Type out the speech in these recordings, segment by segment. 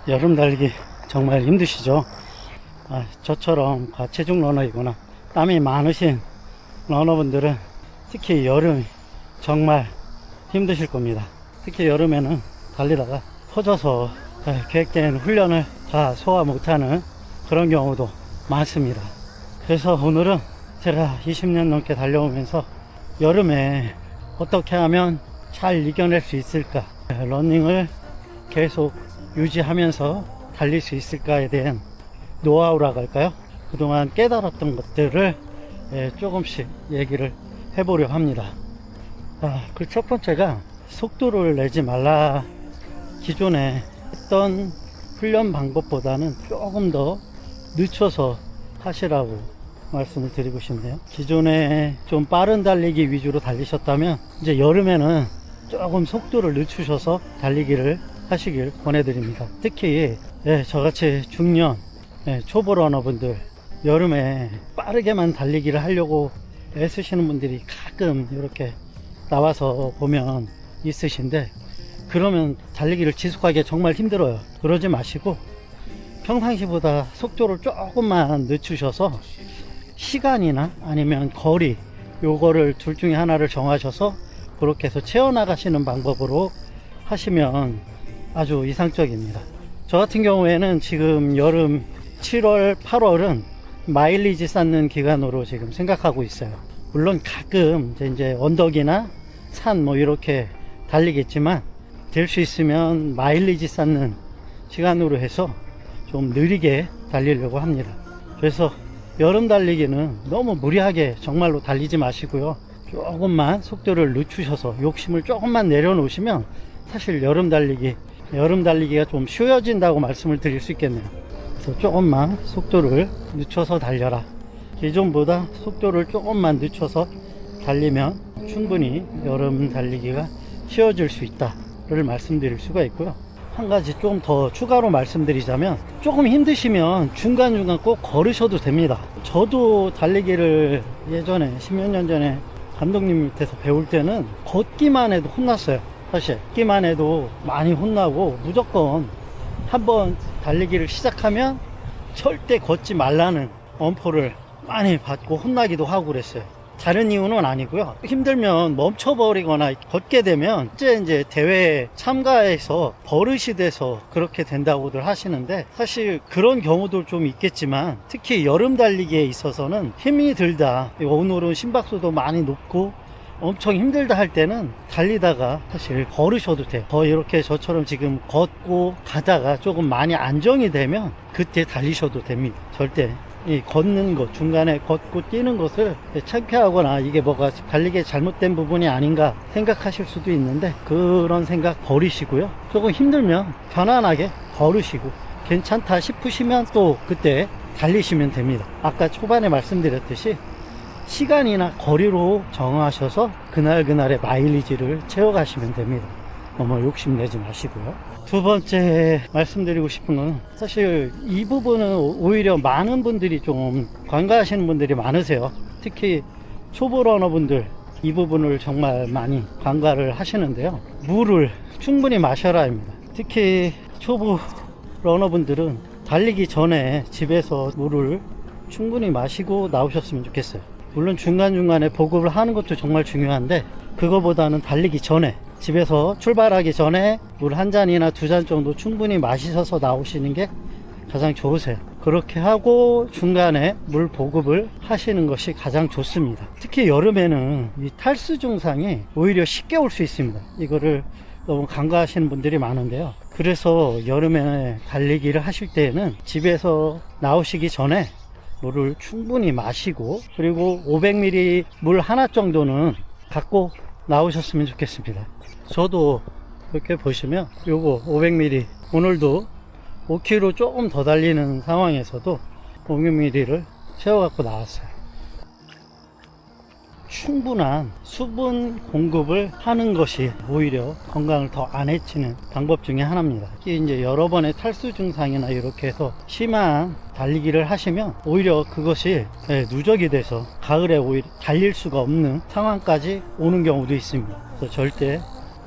여름 달리기 정말 힘드시죠? 저처럼 과체중 러너이거나 땀이 많으신 러너분들은 특히 여름이 정말 힘드실 겁니다. 특히 여름에는 달리다가 터져서 계획된 훈련을 다 소화 못하는 그런 경우도 많습니다. 그래서 오늘은 제가 20년 넘게 달려오면서 여름에 어떻게 하면 잘 이겨낼 수 있을까, 러닝을 계속 유지하면서 달릴 수 있을까에 대한 노하우라고 할까요? 그동안 깨달았던 것들을 조금씩 얘기를 해보려 합니다. 그 첫 번째가 속도를 내지 말라. 기존에 했던 훈련 방법보다는 조금 더 늦춰서 하시라고 말씀을 드리고 싶네요. 기존에 좀 빠른 달리기 위주로 달리셨다면 이제 여름에는 조금 속도를 늦추셔서 달리기를 하시길 권해드립니다. 특히 저같이 중년 초보 러너분들, 여름에 빠르게만 달리기를 하려고 애쓰시는 분들이 가끔 이렇게 나와서 보면 있으신데, 그러면 달리기를 지속하기가 정말 힘들어요. 그러지 마시고 평상시보다 속도를 조금만 늦추셔서 시간이나 아니면 거리, 요거를 둘 중에 하나를 정하셔서 그렇게 해서 채워나가시는 방법으로 하시면 아주 이상적입니다. 저 같은 경우에는 지금 여름 7월, 8월은 마일리지 쌓는 기간으로 지금 생각하고 있어요. 물론 가끔 이제 언덕이나 산 이렇게 달리겠지만, 될 수 있으면 마일리지 쌓는 시간으로 해서 좀 느리게 달리려고 합니다. 그래서 여름 달리기는 너무 무리하게 정말로 달리지 마시고요, 조금만 속도를 늦추셔서 욕심을 조금만 내려놓으시면 사실 여름 달리기가 좀 쉬워진다고 말씀을 드릴 수 있겠네요. 그래서 조금만 속도를 늦춰서 달려라. 기존보다 속도를 조금만 늦춰서 달리면 충분히 여름 달리기가 쉬워질 수 있다를 말씀드릴 수가 있고요. 한 가지 좀 더 추가로 말씀드리자면, 조금 힘드시면 중간중간 꼭 걸으셔도 됩니다. 저도 달리기를 예전에 10몇 년 전에 감독님 밑에서 배울 때는 걷기만 해도 혼났어요. 사실 걷기만 해도 많이 혼나고, 무조건 한번 달리기를 시작하면 절대 걷지 말라는 엄포를 많이 받고 혼나기도 하고 그랬어요. 다른 이유는 아니고요, 힘들면 멈춰버리거나 걷게 되면 이제 대회에 참가해서 버릇이 돼서 그렇게 된다고들 하시는데, 사실 그런 경우도 좀 있겠지만 특히 여름 달리기에 있어서는 힘이 들다, 오늘은 심박수도 많이 높고 엄청 힘들다 할 때는 달리다가 사실 걸으셔도 돼요. 이렇게 저처럼 지금 걷고 가다가 조금 많이 안정이 되면 그때 달리셔도 됩니다. 절대 이 걷는 것, 중간에 걷고 뛰는 것을 창피하거나 이게 뭐가 달리기에 잘못된 부분이 아닌가 생각하실 수도 있는데, 그런 생각 버리시고요, 조금 힘들면 편안하게 걸으시고 괜찮다 싶으시면 또 그때 달리시면 됩니다. 아까 초반에 말씀드렸듯이 시간이나 거리로 정하셔서 그날그날의 마일리지를 채워가시면 됩니다. 너무 욕심내지 마시고요. 두 번째 말씀드리고 싶은 건, 사실 이 부분은 오히려 많은 분들이 좀 관가하시는 분들이 많으세요. 특히 초보 러너분들 이 부분을 정말 많이 관가를 하시는데요. 물을 충분히 마셔라 합니다. 특히 초보 러너분들은 달리기 전에 집에서 물을 충분히 마시고 나오셨으면 좋겠어요. 물론 중간중간에 보급을 하는 것도 정말 중요한데, 그거보다는 달리기 전에, 집에서 출발하기 전에 물 한 잔이나 두 잔 정도 충분히 마시셔서 나오시는 게 가장 좋으세요. 그렇게 하고 중간에 물 보급을 하시는 것이 가장 좋습니다. 특히 여름에는 이 탈수 증상이 오히려 쉽게 올 수 있습니다. 이거를 너무 간과하시는 분들이 많은데요. 그래서 여름에 달리기를 하실 때에는 집에서 나오시기 전에 물을 충분히 마시고, 그리고 500ml 물 하나 정도는 갖고 나오셨으면 좋겠습니다. 저도 이렇게 보시면 요거 500ml, 오늘도 5km 조금 더 달리는 상황에서도 500ml를 채워 갖고 나왔어요. 충분한 수분 공급을 하는 것이 오히려 건강을 더 안 해치는 방법 중에 하나입니다. 특히 이제 여러 번의 탈수 증상이나 이렇게 해서 심한 달리기를 하시면 오히려 그것이 누적이 돼서 가을에 오히려 달릴 수가 없는 상황까지 오는 경우도 있습니다. 그래서 절대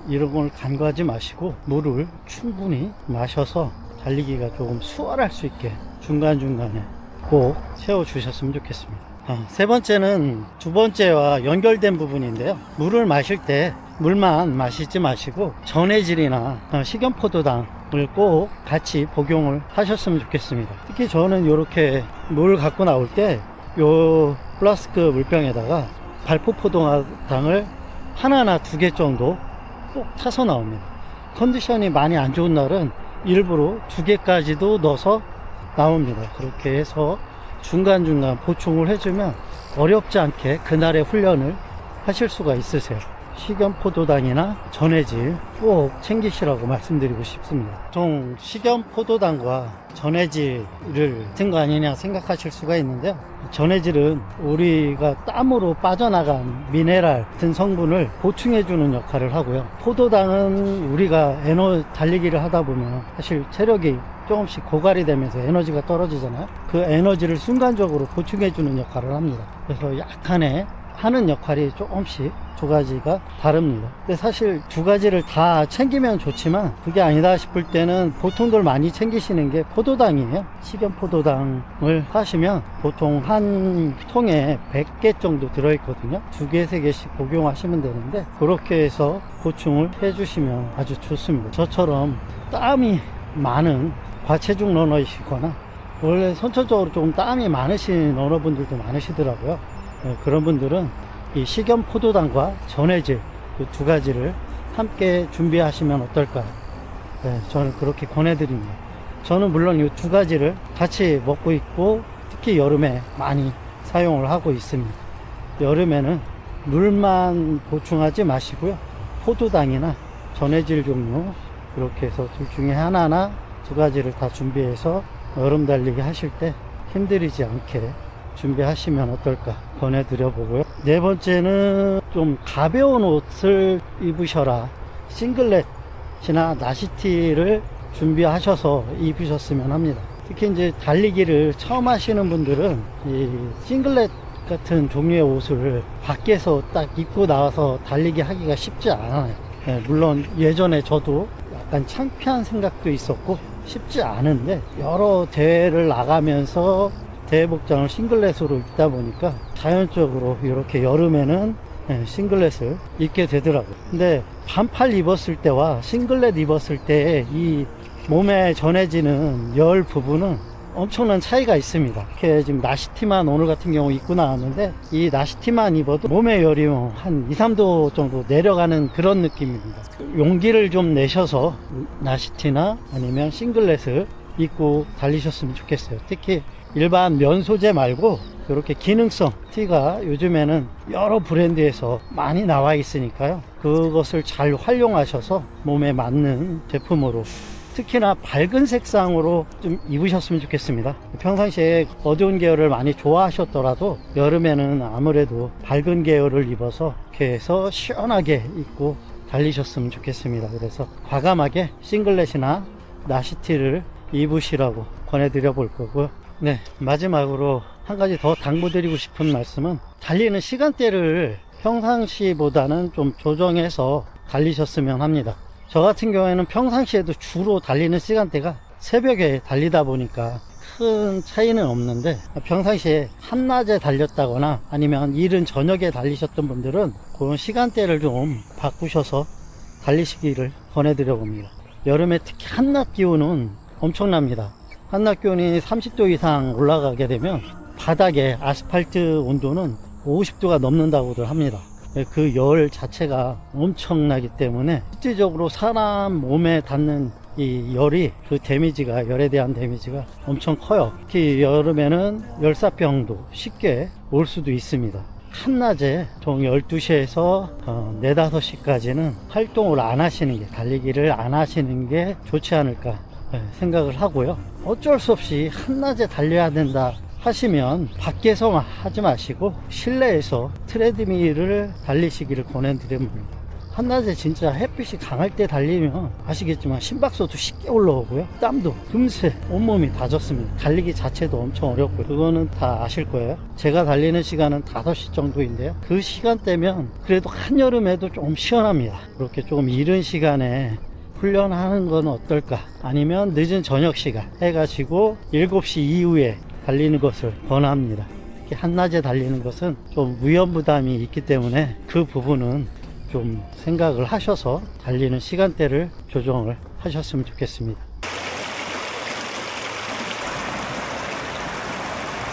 이런 걸 간과하지 마시고 물을 충분히 마셔서 달리기가 조금 수월할 수 있게 중간중간에 꼭 채워주셨으면 좋겠습니다. 세 번째는 두 번째와 연결된 부분인데요. 물을 마실 때 물만 마시지 마시고 전해질이나 식염포도당을 꼭 같이 복용을 하셨으면 좋겠습니다. 특히 저는 이렇게 물 갖고 나올 때 요 플라스크 물병에다가 발포포도당을 하나나 두 개 정도 꼭 타서 나옵니다. 컨디션이 많이 안 좋은 날은 일부러 두 개까지도 넣어서 나옵니다. 그렇게 해서 중간중간 보충을 해주면 어렵지 않게 그날의 훈련을 하실 수가 있으세요. 식염포도당이나 전해질 꼭 챙기시라고 말씀드리고 싶습니다. 보통 식염포도당과 전해질을 같은 거 아니냐 생각하실 수가 있는데요. 전해질은 우리가 땀으로 빠져나간 미네랄 같은 성분을 보충해주는 역할을 하고요. 포도당은 우리가 달리기를 하다 보면 사실 체력이 조금씩 고갈이 되면서 에너지가 떨어지잖아요. 그 에너지를 순간적으로 보충해주는 역할을 합니다. 그래서 약간의 하는 역할이 조금씩 두 가지가 다릅니다. 근데 사실 두 가지를 다 챙기면 좋지만 그게 아니다 싶을 때는 보통들 많이 챙기시는 게 포도당이에요. 식염포도당을 하시면 보통 한 통에 100개 정도 들어있거든요. 2개, 3개씩 복용하시면 되는데 그렇게 해서 보충을 해주시면 아주 좋습니다. 저처럼 땀이 많은 과체중 러너이시거나 원래 선천적으로 조금 땀이 많으신 러너분들도 많으시더라고요. 그런 분들은 이 식염포도당과 전해질 그 두 가지를 함께 준비하시면 어떨까? 저는 그렇게 권해드립니다. 저는 물론 이 두 가지를 같이 먹고 있고 특히 여름에 많이 사용을 하고 있습니다. 여름에는 물만 보충하지 마시고요. 포도당이나 전해질 종류 이렇게 해서 둘 중에 하나나 두 가지를 다 준비해서 여름 달리기 하실 때 힘들이지 않게 준비하시면 어떨까 권해드려 보고요. 네 번째는 좀 가벼운 옷을 입으셔라. 싱글렛이나 나시티를 준비하셔서 입으셨으면 합니다. 특히 이제 달리기를 처음 하시는 분들은 이 싱글렛 같은 종류의 옷을 밖에서 딱 입고 나와서 달리기 하기가 쉽지 않아요. 물론 예전에 저도 약간 창피한 생각도 있었고 쉽지 않은데 여러 대회를 나가면서 대회 복장을 싱글렛으로 입다 보니까 자연적으로 이렇게 여름에는 싱글렛을 입게 되더라고요. 근데 반팔 입었을 때와 싱글렛 입었을 때 이 몸에 전해지는 열 부분은 엄청난 차이가 있습니다. 이렇게 지금 나시티만 오늘 같은 경우 입고 나왔는데 이 나시티만 입어도 몸의 열이 한 2, 3도 정도 내려가는 그런 느낌입니다. 용기를 좀 내셔서 나시티나 아니면 싱글렛을 입고 달리셨으면 좋겠어요. 특히 일반 면 소재 말고 이렇게 기능성 티가 요즘에는 여러 브랜드에서 많이 나와 있으니까요. 그것을 잘 활용하셔서 몸에 맞는 제품으로 특히나 밝은 색상으로 좀 입으셨으면 좋겠습니다. 평상시에 어두운 계열을 많이 좋아하셨더라도 여름에는 아무래도 밝은 계열을 입어서 이렇게 해서 시원하게 입고 달리셨으면 좋겠습니다. 그래서 과감하게 싱글렛이나 나시티를 입으시라고 권해드려 볼 거고요. 네, 마지막으로 한 가지 더 당부드리고 싶은 말씀은 달리는 시간대를 평상시보다는 좀 조정해서 달리셨으면 합니다. 저 같은 경우에는 평상시에도 주로 달리는 시간대가 새벽에 달리다 보니까 큰 차이는 없는데 평상시에 한낮에 달렸다거나 아니면 이른 저녁에 달리셨던 분들은 그런 시간대를 좀 바꾸셔서 달리시기를 권해드려 봅니다. 여름에 특히 한낮 기온은 엄청납니다. 한낮 기온이 30도 이상 올라가게 되면 바닥에 아스팔트 온도는 50도가 넘는다고들 합니다. 그 열 자체가 엄청나기 때문에 실질적으로 사람 몸에 닿는 이 열이 그 데미지가 열에 대한 데미지가 엄청 커요. 특히 여름에는 열사병도 쉽게 올 수도 있습니다. 한낮에 총 12시에서 4, 5시까지는 활동을 안 하시는 게 달리기를 안 하시는 게 좋지 않을까 생각을 하고요. 어쩔 수 없이 한낮에 달려야 된다 하시면 밖에서 하지 마시고 실내에서 트레드밀을 달리시기를 권해드립니다. 한낮에 진짜 햇빛이 강할 때 달리면 아시겠지만 심박수도 쉽게 올라오고요. 땀도 금세 온몸이 다 젖습니다. 달리기 자체도 엄청 어렵고요. 그거는 다 아실 거예요. 제가 달리는 시간은 5시 정도인데요. 그 시간대면 그래도 한여름에도 좀 시원합니다. 그렇게 조금 이른 시간에 훈련하는 건 어떨까? 아니면 늦은 저녁 시간 해가지고 7시 이후에 달리는 것을 권합니다. 특히 한낮에 달리는 것은 좀 위험 부담이 있기 때문에 그 부분은 좀 생각을 하셔서 달리는 시간대를 조정을 하셨으면 좋겠습니다.